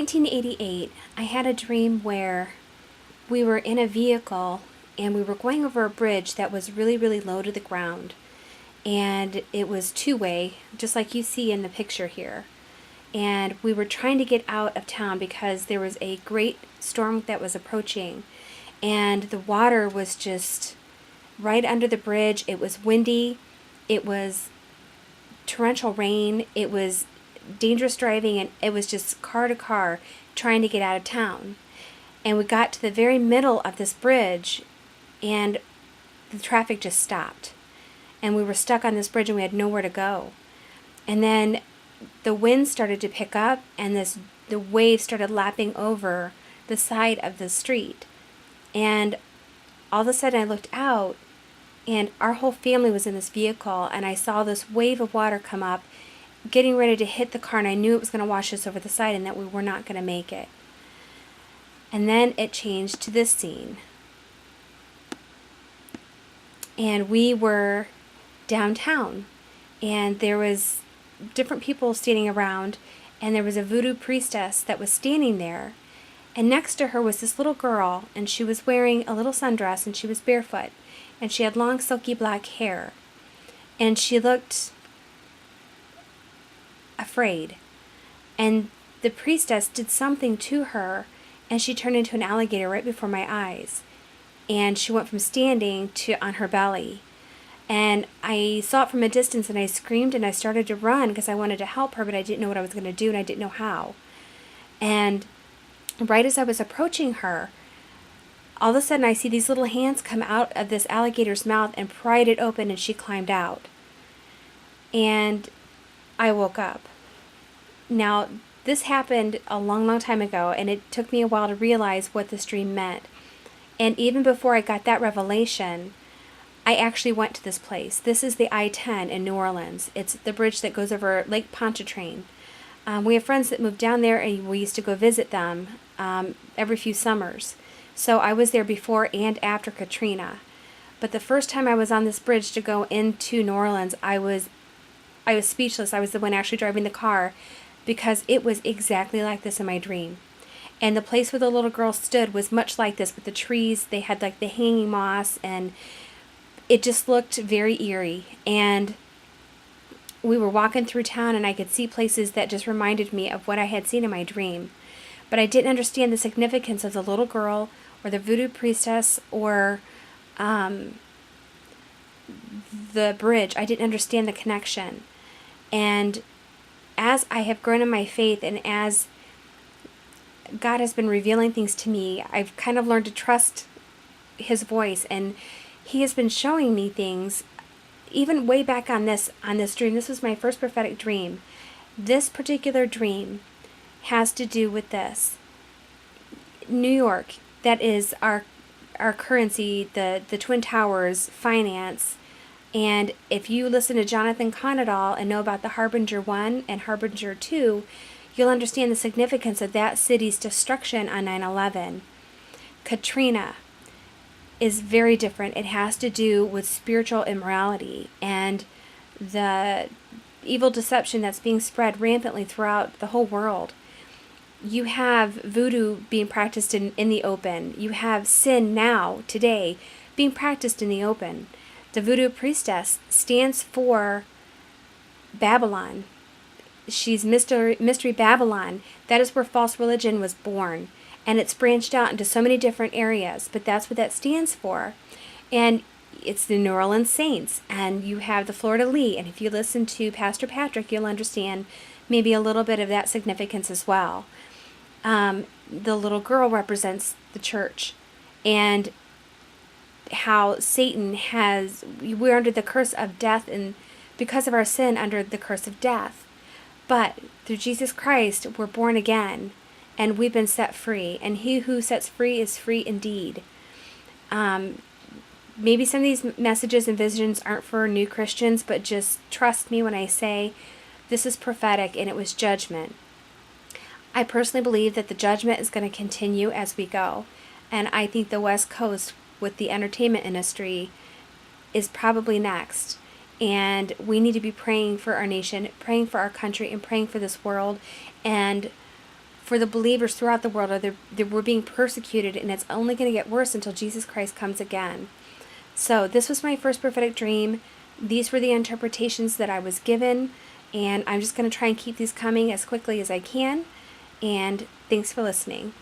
1988, I had a dream where we were in a vehicle and we were going over a bridge that was really, really low to the ground. And it was two-way, just like you see in the picture here. And we were trying to get out of town because there was a great storm that was approaching. And the water was just right under the bridge. It was windy. It was torrential rain. It was dangerous driving, and it was just car to car trying to get out of town. And we got to the very middle of this bridge, and the traffic just stopped. And we were stuck on this bridge, and we had nowhere to go. And then the wind started to pick up, and the waves started lapping over the side of the street. And all of a sudden I looked out, and our whole family was in this vehicle, and I saw this wave of water come up, getting ready to hit the car, and I knew it was going to wash us over the side and that we were not going to make it. And then it changed to this scene. And we were downtown, and there was different people standing around, and there was a voodoo priestess that was standing there, and next to her was this little girl, and she was wearing a little sundress, and she was barefoot, and she had long silky black hair, and she looked afraid. And the priestess did something to her, and she turned into an alligator right before my eyes, and she went from standing to on her belly. And I saw it from a distance, and I screamed, and I started to run because I wanted to help her, but I didn't know what I was going to do, and I didn't know how. And right as I was approaching her, all of a sudden I see these little hands come out of this alligator's mouth and pried it open, and she climbed out. And I woke up. Now, this happened a long, long time ago, and it took me a while to realize what this dream meant. And even before I got that revelation, I actually went to this place. This is the I-10 in New Orleans. It's the bridge that goes over Lake Pontchartrain. We have friends that moved down there, and we used to go visit them every few summers. So I was there before and after Katrina. But the first time I was on this bridge to go into New Orleans, I was speechless. I was the one actually driving the car, because it was exactly like this in my dream. And the place where the little girl stood was much like this, with the trees. They had like the hanging moss, and it just looked very eerie. And we were walking through town, and I could see places that just reminded me of what I had seen in my dream. But I didn't understand the significance of the little girl, or the voodoo priestess, or the bridge. I didn't understand the connection. And as I have grown in my faith, and as God has been revealing things to me, I've kind of learned to trust His voice, and He has been showing me things even way back on this dream. This was my first prophetic dream. This particular dream has to do with this. New York, that is our currency, the Twin Towers, finance. And if you listen to Jonathan Cahn at all and know about the Harbinger 1 and Harbinger 2, you'll understand the significance of that city's destruction on 9/11. Katrina is very different. It has to do with spiritual immorality and the evil deception that's being spread rampantly throughout the whole world. You have voodoo being practiced in the open. You have sin now, today, being practiced in the open. The voodoo priestess stands for Babylon. She's Mystery Babylon. That is where false religion was born. And it's branched out into so many different areas. But that's what that stands for. And it's the New Orleans Saints. And you have the Fleur-de-lis. And if you listen to Pastor Patrick, you'll understand maybe a little bit of that significance as well. The little girl represents the church. And how Satan we're under the curse of death, and because of our sin, under the curse of death. But through Jesus Christ, we're born again, and we've been set free. And he who sets free is free indeed. Maybe some of these messages and visions aren't for new Christians, but just trust me when I say this is prophetic, and it was judgment. I personally believe that the judgment is going to continue as we go. And I think the West Coast, with the entertainment industry, is probably next. And we need to be praying for our nation, praying for our country, and praying for this world, and for the believers throughout the world are we're being persecuted, and it's only going to get worse until Jesus Christ comes again. So this was my first prophetic dream. These were the interpretations that I was given, and I'm just going to try and keep these coming as quickly as I can. And thanks for listening.